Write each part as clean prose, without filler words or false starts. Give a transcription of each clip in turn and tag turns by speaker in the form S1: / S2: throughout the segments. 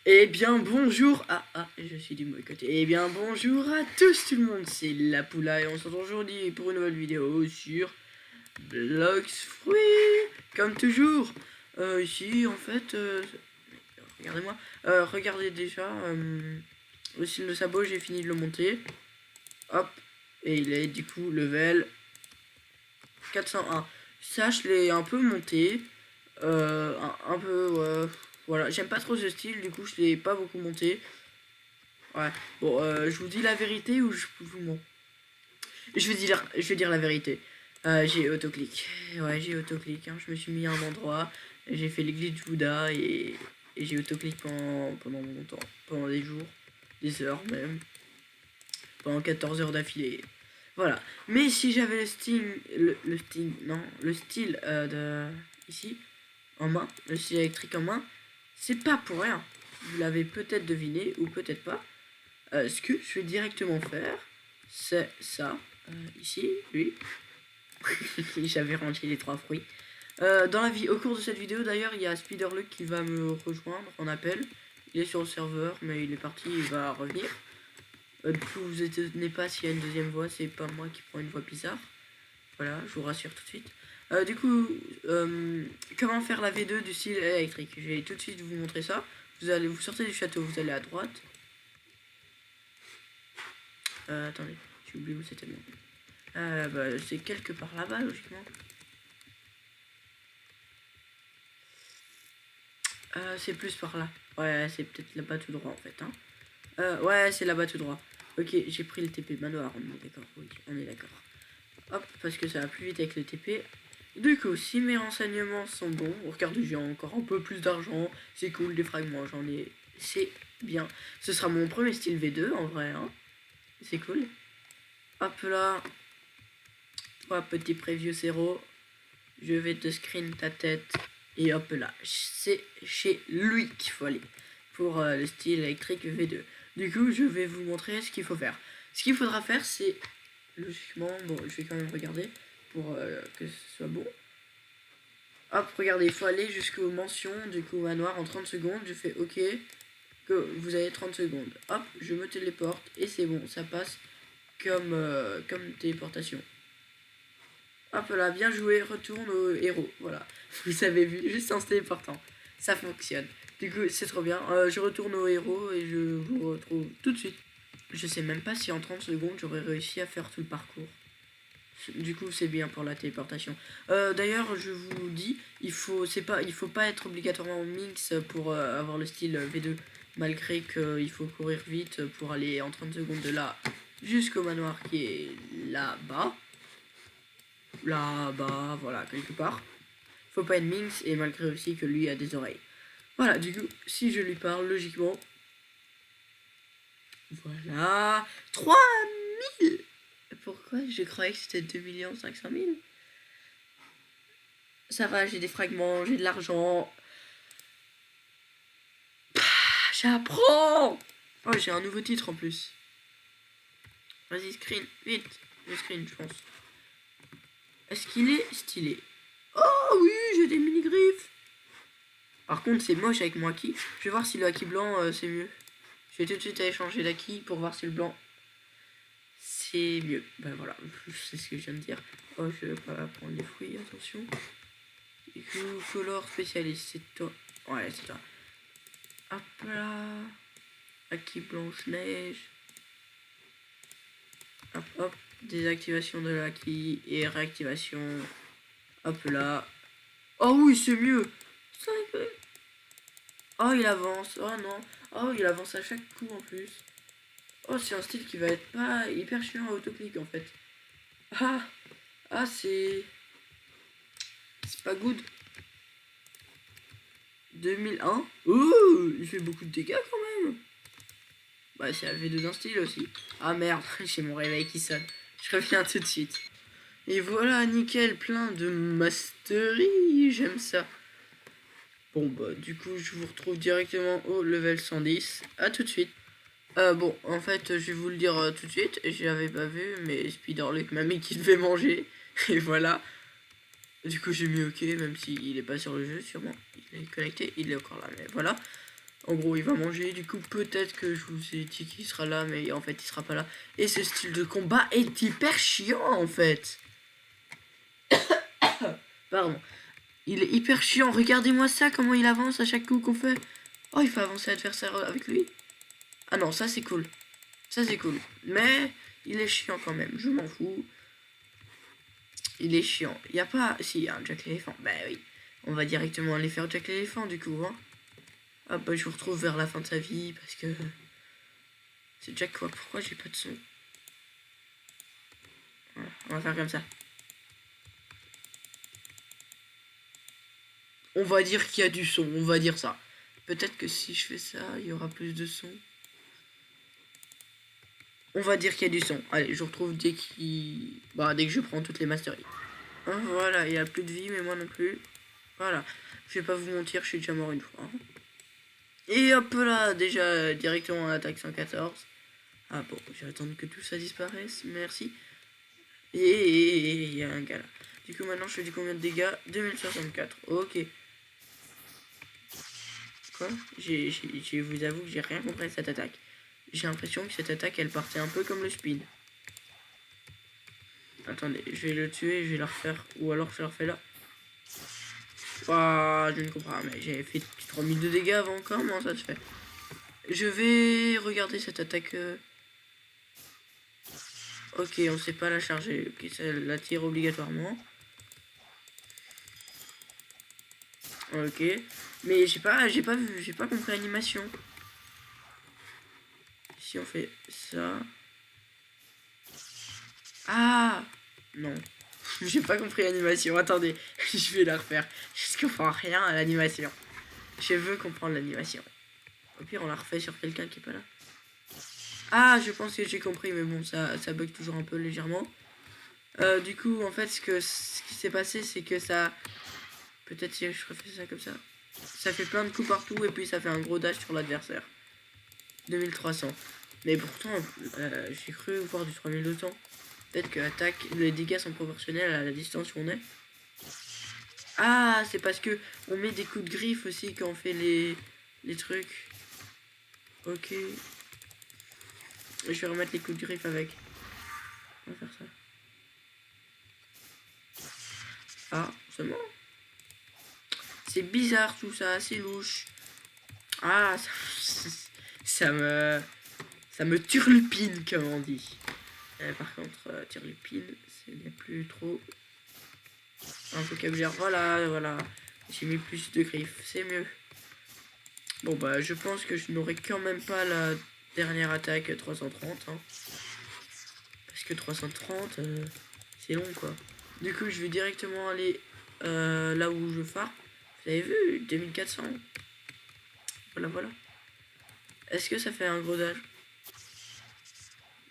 S1: Eh bien bonjour je suis du mauvais côté. Eh bien bonjour à tous tout le monde, c'est la Poula et on se retrouve aujourd'hui pour une nouvelle vidéo sur Blox Fruits. Comme toujours, ici en fait, regardez-moi, regardez déjà le style de sabot, j'ai fini de le monter. Hop, et il est du coup level 401. Ça je l'ai un peu monté, un peu, voilà, j'aime pas trop ce style, du coup je l'ai pas beaucoup monté. Ouais, bon, je vous dis la vérité ou je vous mens. Je vais dire la vérité. J'ai autoclic. Ouais, j'ai autoclic. Hein. Je me suis mis à un endroit, j'ai fait les glitch Bouddha et j'ai autoclic pendant longtemps. Pendant des jours, des heures même. Pendant 14 heures d'affilée. Voilà. Mais si j'avais le style. Le style. Non, le style de. Ici, en main. Le style électrique en main. C'est pas pour rien. Vous l'avez peut-être deviné ou peut-être pas. Ce que je vais directement faire, c'est ça. Ici, lui. J'avais rangé les 3 fruits. Dans la vie, au cours de cette vidéo, d'ailleurs, il y a Spiderluck qui va me rejoindre en appel. Il est sur le serveur, mais il est parti, il va revenir. Du coup, vous étonnez pas s'il y a une deuxième voix, c'est pas moi qui prends une voix bizarre. Voilà, je vous rassure tout de suite. Du coup, comment faire la V2 du style électrique? Je vais tout de suite vous montrer ça. Vous sortez du château, vous allez à droite. Attendez, j'ai oublié où c'était bon. Bah, c'est quelque part là-bas, logiquement. C'est plus par là. Ouais, c'est peut-être là-bas tout droit, en fait. Hein. Ouais, c'est là-bas tout droit. Ok, j'ai pris le TP manoir, on est d'accord. Oui, on est d'accord. Hop, parce que ça va plus vite avec le TP. Du coup, si mes renseignements sont bons, regardez, j'ai encore un peu plus d'argent. C'est cool, des fragments, j'en ai... C'est bien. Ce sera mon premier style V2, en vrai. Hein. C'est cool. Hop là. Toi, petit preview 0. Je vais te screen ta tête. Et hop là. C'est chez lui qu'il faut aller. Pour le style électrique V2. Du coup, je vais vous montrer ce qu'il faut faire. Ce qu'il faudra faire, c'est... Logiquement, bon, je vais quand même regarder. Pour que ce soit bon. Hop, regardez, il faut aller jusqu'aux mentions du coup manoir en 30 secondes. Je fais OK. Que vous avez 30 secondes. Hop, je me téléporte. Et c'est bon, ça passe comme téléportation. Hop là, bien joué, retourne au héros. Voilà, vous avez vu, juste en se téléportant. Ça fonctionne. Du coup, c'est trop bien. Je retourne au héros et je vous retrouve tout de suite. Je sais même pas si en 30 secondes j'aurais réussi à faire tout le parcours. Du coup, c'est bien pour la téléportation. D'ailleurs, je vous dis, il faut pas être obligatoirement mix pour avoir le style V2. Malgré qu'il faut courir vite pour aller en 30 secondes de là jusqu'au manoir qui est là-bas. Là-bas, voilà, quelque part. Faut pas être minx et malgré aussi que lui a des oreilles. Voilà, du coup, si je lui parle, logiquement... Voilà... 3000. Pourquoi je croyais que c'était 2 500 000? Ça va, j'ai des fragments, j'ai de l'argent. J'apprends. Oh, j'ai un nouveau titre en plus. Vas-y, screen, vite. Je screen, je pense. Est-ce qu'il est stylé? Oh oui, j'ai des mini-griffes. Par contre, c'est moche avec mon acquis. Je vais voir si le acquis blanc, c'est mieux. Je vais tout de suite aller changer d'acquis pour voir si le blanc, c'est mieux. Ben voilà, c'est ce que je viens de dire. Oh, je vais pas prendre les fruits, attention. Du coup, color spécialiste, c'est toi. Ouais, c'est toi. Hop là. Acquis blanche-neige. Hop, hop. Désactivation de l'acquis et réactivation. Hop là. Oh oui, c'est mieux. Oh, il avance. Oh non. Oh, il avance à chaque coup en plus. Oh, c'est un style qui va être pas hyper chiant à autoclic en fait. Ah, ah, c'est pas good. 2001. Oh, il fait beaucoup de dégâts quand même. Bah, c'est la V2 d'un style aussi. Ah merde, j'ai mon réveil qui sonne. Je reviens tout de suite. Et voilà, nickel, plein de mastery. J'aime ça. Bon, bah, du coup, je vous retrouve directement au level 110. À tout de suite. Bon, en fait, je vais vous le dire tout de suite. Je l'avais pas vu, mais Spiderluck m'a mis qu'il devait manger. Et voilà. Du coup, j'ai mis OK, même s'il est pas sur le jeu, sûrement. Il est connecté, il est encore là, mais voilà. En gros, il va manger. Du coup, peut-être que je vous ai dit qu'il sera là, mais en fait, il sera pas là. Et ce style de combat est hyper chiant, en fait. Pardon. Il est hyper chiant. Regardez-moi ça, comment il avance à chaque coup qu'on fait. Oh, il fait avancer l'adversaire avec lui. Ah non, ça c'est cool. Ça c'est cool. Mais il est chiant quand même. Je m'en fous. Il est chiant. Il n'y a pas... Si, il y a un Jack l'éléphant. Bah oui. On va directement aller faire Jack l'éléphant du coup. Hein. Ah bah je vous retrouve vers la fin de sa vie parce que... C'est Jack quoi? Pourquoi j'ai pas de son? Voilà, on va faire comme ça. On va dire qu'il y a du son. On va dire ça. Peut-être que si je fais ça, il y aura plus de son. On va dire qu'il y a du son. Allez, je vous retrouve dès dès que je prends toutes les masteries. Hein, voilà, il a plus de vie, mais moi non plus. Voilà. Je vais pas vous mentir, je suis déjà mort une fois. Hein. Et hop là, déjà directement en attaque 114. Ah bon, je vais attendre que tout ça disparaisse. Merci. Et il y a un gars là. Du coup, maintenant, je fais du combien de dégâts? 2064. Ok. Quoi? Je vous avoue que j'ai rien compris à cette attaque. J'ai l'impression que cette attaque, elle partait un peu comme le spin. Attendez, je vais le tuer, je vais la refaire. Ou alors je la refais là. Ah, je ne comprends pas, mais j'avais fait 3000 de dégâts avant. Comment ça se fait? Je vais regarder cette attaque. Ok, on sait pas la charger. Ok, ça la tire obligatoirement. Ok. Mais j'ai pas vu, j'ai pas compris l'animation. Si on fait ça. Ah non. J'ai pas compris l'animation. Attendez, je vais la refaire. Je comprends rien à l'animation. Je veux comprendre l'animation. Au pire, on la refait sur quelqu'un qui est pas là. Ah, je pense que j'ai compris, mais bon, ça bug toujours un peu légèrement. Du coup, en fait, ce qui s'est passé, c'est que ça... Peut-être si je refais ça comme ça. Ça fait plein de coups partout, et puis ça fait un gros dash sur l'adversaire. 2300. Mais pourtant, j'ai cru voir du 3200. Peut-être que attaque, les dégâts sont proportionnels à la distance où on est. Ah, c'est parce que on met des coups de griffe aussi quand on fait les trucs. Ok. Je vais remettre les coups de griffe avec. On va faire ça. Ah, seulement. C'est bizarre tout ça, c'est louche. Ah, ça me turlupine, comme on dit. Par contre, turlupine, ce n'est plus trop un vocabulaire. Voilà. J'ai mis plus de griffes, c'est mieux. Bon, bah, je pense que je n'aurai quand même pas la dernière attaque 330. Hein. Parce que 330, c'est long, quoi. Du coup, je vais directement aller là où je farm. Vous avez vu, 2400. Voilà. Est-ce que ça fait un gros dash?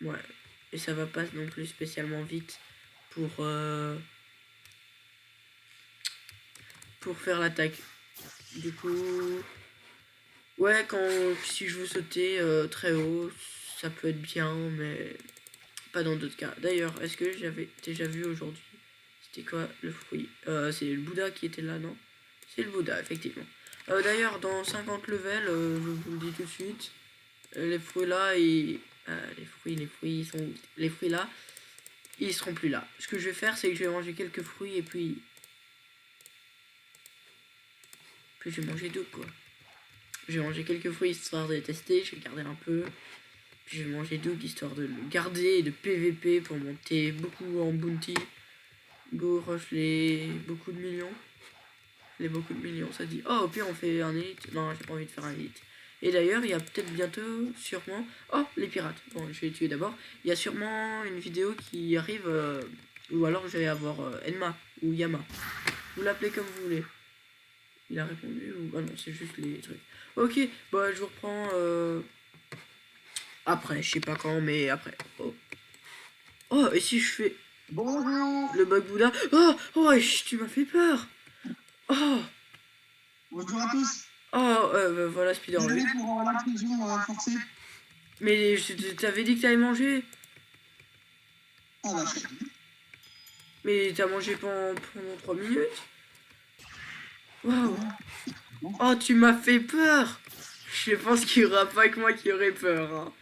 S1: Ouais. Et ça va pas non plus spécialement vite pour faire l'attaque. Du coup... Ouais, si je veux sauter très haut, ça peut être bien, mais pas dans d'autres cas. D'ailleurs, est-ce que j'avais déjà vu aujourd'hui? C'était quoi le fruit? C'est le Bouddha qui était là, non? C'est le Bouddha, effectivement. D'ailleurs, dans 50 levels, je vous le dis tout de suite, les fruits là, les fruits, ils sont où? Les fruits là, ils seront plus là. Ce que je vais faire, c'est que je vais manger quelques fruits et puis je vais manger deux, quoi. Je vais manger quelques fruits histoire de les tester, je vais garder un peu. Puis je vais manger deux histoire de le garder et de PVP pour monter beaucoup en bounty. Go rush beaucoup de millions. Les beaucoup de millions, ça dit. Oh, au pire, on fait un élite. Non, j'ai pas envie de faire un élite. Et d'ailleurs, il y a peut-être bientôt, sûrement... Oh, les pirates. Bon, je vais les tuer d'abord. Il y a sûrement une vidéo qui arrive, ou alors je vais avoir Enma ou Yama. Vous l'appelez comme vous voulez. Il a répondu ou... Ah non, c'est juste les trucs. Ok, bah je vous reprends après, je sais pas quand, mais après. Oh, et si je fais...
S2: Bonjour.
S1: Le bug Bouddha. Tu m'as fait peur. Oh,
S2: Bonjour à tous.
S1: bah, voilà, Spider.
S2: Désolé pour l'intrusion forcée.
S1: Mais je t'avais dit que t'avais mangé.
S2: Ah bah,
S1: Mais t'as mangé pendant 3 minutes. Waouh.
S2: bon.
S1: Oh, tu m'as fait peur. Je pense qu'il y aura pas que moi qui aurait peur. Hein.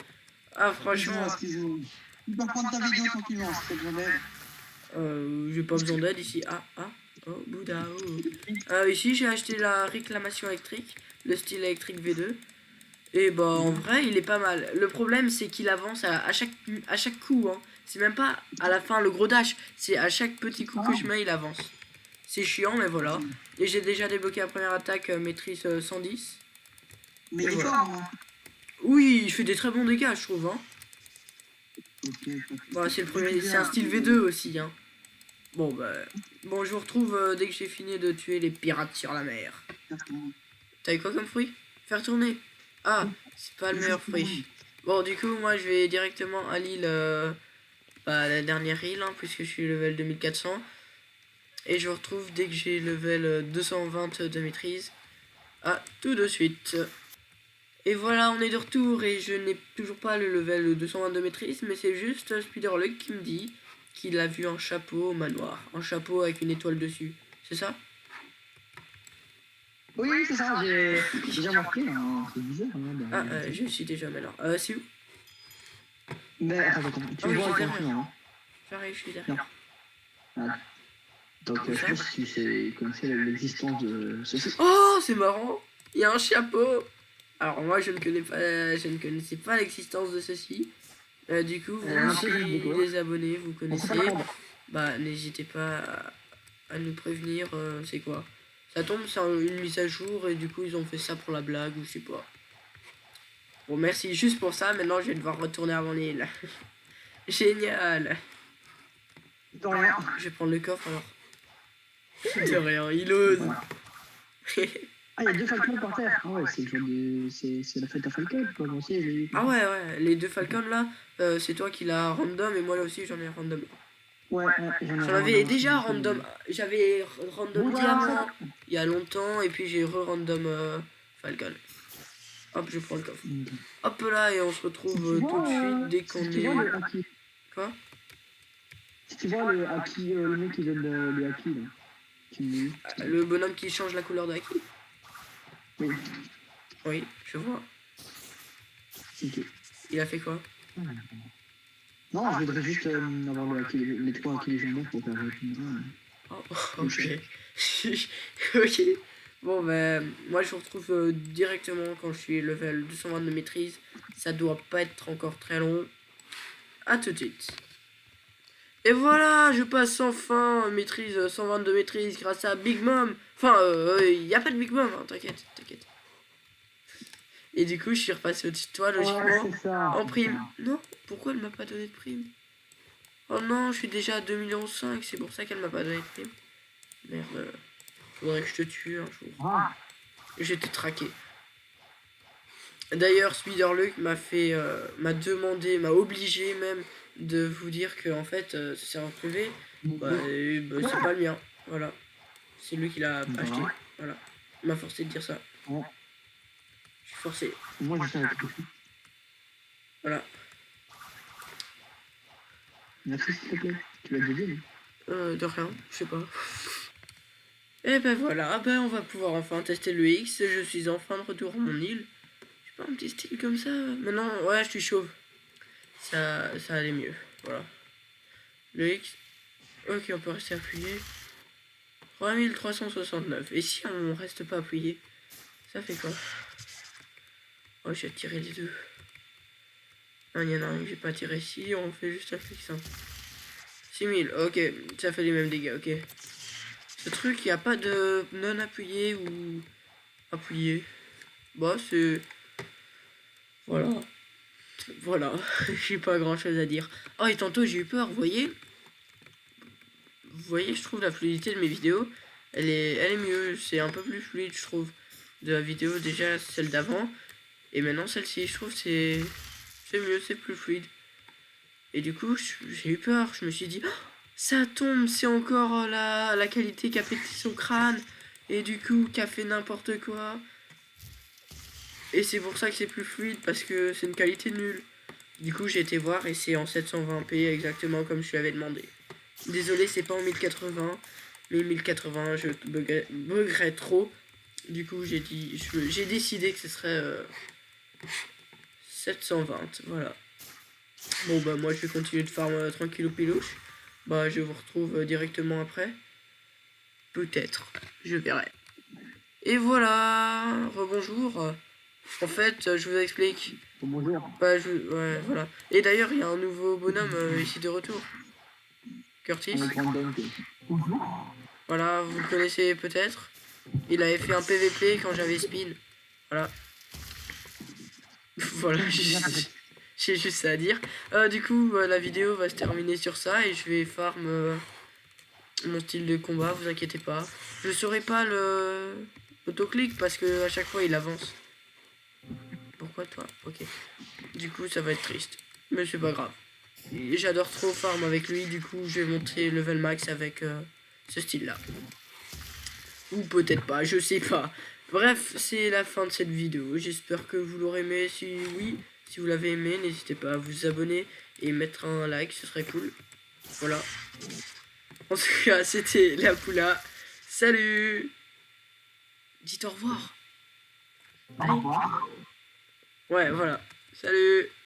S1: Ah, franchement.
S2: Excuse-moi. Tu peux reprendre ta vidéo tranquillement, si t'as besoin d'aide.
S1: J'ai pas besoin d'aide ici. Oh, Bouddha. Oh. Ici, j'ai acheté la réclamation électrique, le style électrique V2. Et bah, en vrai, il est pas mal. Le problème, c'est qu'il avance à chaque coup. Hein. C'est même pas à la fin le gros dash. C'est à chaque petit coup que je mets, il avance. C'est chiant, mais voilà. Et j'ai déjà débloqué la première attaque maîtrise 110.
S2: Mais il est
S1: voilà.
S2: fort, hein.
S1: Oui, il fait des très bons dégâts, je trouve. Hein.
S2: Okay.
S1: Bah, c'est le premier, c'est un style V2 aussi. Hein. Bon, je vous retrouve dès que j'ai fini de tuer les pirates sur la mer. T'as eu quoi comme fruit? Faire tourner. Ah, c'est pas le meilleur fruit. Bon, du coup, moi, je vais directement à l'île, la dernière île, hein, puisque je suis level 2400. Et je vous retrouve dès que j'ai level 220 de maîtrise. Ah, tout de suite. Et voilà, on est de retour et je n'ai toujours pas le level 220 de maîtrise, mais c'est juste Spiderluck qui me dit qu'il a vu un chapeau au manoir. Un chapeau avec une étoile dessus. C'est ça?
S3: Oui, c'est ça, j'ai déjà marqué, hein, c'est bizarre. Hein,
S1: je suis déjà maintenant. C'est où?
S3: Mais attends, tu vois le continent, hein.
S1: J'arrive, je suis derrière.
S3: Ah. Donc, je sais pas si tu connaissais l'existence de ceci.
S1: Oh, c'est marrant! Il y a un chapeau! Alors, moi, je ne connaissais pas l'existence de ceci. Du coup, vous aussi, les abonnés, vous connaissez. Bah, n'hésitez pas à nous prévenir, c'est quoi? Ça tombe, c'est une mise à jour, et du coup, ils ont fait ça pour la blague, ou je sais pas. Bon, merci juste pour ça. Maintenant, je vais devoir retourner à mon île. Génial!
S2: De rien.
S1: Je vais prendre le coffre, alors. De rien, il ose!
S3: Ah, il y a 2 falcons par terre. Ah ouais, c'est le jour de... c'est la fête à Falcon, quoi. Moi aussi, j'ai...
S1: Ah ouais, les 2 falcons là, c'est toi qui l'as random, et moi là aussi j'en ai random.
S3: Ouais,
S1: j'en avais déjà random. J'avais random diamant il y a longtemps, et puis j'ai re-random falcon. Hop, je prends le coffre. Hop là, et on se retrouve tout de suite dès qu'on est... Quoi?
S3: Si tu vois le haki, le mec qui donne le haki là.
S1: Le bonhomme qui change la couleur de haki?
S3: Oui.
S1: Oui, je vois.
S3: Okay.
S1: Il a fait quoi?
S3: Non, je voudrais juste avoir les 3 haki légendaires pour faire
S1: Oh, ok. Ok. Bon, moi je vous retrouve directement quand je suis level 220 de maîtrise. Ça doit pas être encore très long. A tout de suite. Et voilà, je passe enfin maîtrise 120 de maîtrise grâce à Big Mom. Enfin, il n'y a pas de Big Mom, hein, t'inquiète. Et du coup, je suis repassé au-dessus de toi, logiquement, en prime. Non, pourquoi elle m'a pas donné de prime? Oh non, je suis déjà à 2,5 millions, c'est pour ça qu'elle m'a pas donné de prime. Merde, faudrait que je te tue un jour. Et je vais te traquer. D'ailleurs, Spiderluck m'a demandé, m'a obligé même de vous dire que en fait, ce serveur privé, c'est pas le mien. Voilà. C'est lui qui l'a acheté. Voilà. Il m'a forcé de dire ça. Je suis forcé.
S3: Moi, je sais.
S1: Voilà.
S3: Merci, s'il te plaît. Tu l'as déjà dit?
S1: De rien, je sais pas. Et ben voilà, on va pouvoir enfin tester le X. Je suis enfin de retour à mon île. J'ai pas un petit style comme ça. Maintenant, ouais, je suis chauve. Ça allait mieux. Voilà. Le X. Ok, on peut rester appuyé. 3369. Et si on reste pas appuyé, ça fait quoi? Oh, j'ai tiré les deux. Non, il y en a un que j'ai pas tiré ici. On fait juste un fixe. 6000. Ok, ça fait les mêmes dégâts. Ok. Ce truc, il n'y a pas de non appuyé ou appuyé. Bah, c'est... Voilà. J'ai pas grand chose à dire. Oh, et tantôt, j'ai eu peur, vous voyez? Vous voyez, je trouve la fluidité de mes vidéos, elle est mieux. C'est un peu plus fluide, je trouve. De la vidéo, déjà, celle d'avant. Et maintenant, celle-ci, je trouve, c'est mieux, c'est plus fluide. Et du coup, j'ai eu peur. Je me suis dit... Oh, ça tombe, c'est encore la qualité qui a pété son crâne. Et du coup, qui a fait n'importe quoi. Et c'est pour ça que c'est plus fluide, parce que c'est une qualité nulle. Du coup, j'ai été voir et c'est en 720p, exactement comme je lui avais demandé. Désolé, c'est pas en 1080. Mais 1080, je buggerais trop. Du coup, j'ai décidé que ce serait 720, voilà. Bon bah moi je vais continuer de farm tranquille au pilouche. Bah je vous retrouve directement après. Peut-être, je verrai. Et voilà, rebonjour. En fait, je vous explique.
S3: Bonjour.
S1: Bah ouais, voilà. Et d'ailleurs, il y a un nouveau bonhomme ici de retour. Curtis.
S3: On est grand dingue.
S1: Voilà, vous le connaissez peut-être. Il avait fait un PVP quand j'avais spin. Voilà. Voilà, j'ai juste ça à dire. Du coup, la vidéo va se terminer sur ça et je vais farm mon style de combat, vous inquiétez pas. Je saurai pas l'autoclic parce que à chaque fois il avance. Pourquoi toi? Ok. Du coup, ça va être triste. Mais c'est pas grave. J'adore trop farm avec lui, du coup, je vais monter level max avec ce style-là. Ou peut-être pas, je sais pas. Bref, c'est la fin de cette vidéo. J'espère que vous l'aurez aimé. Si oui, si vous l'avez aimé, n'hésitez pas à vous abonner et mettre un like, ce serait cool. Voilà. En tout cas, c'était la Poula. Salut! Dites au revoir.
S3: Au revoir.
S1: Ouais, voilà. Salut!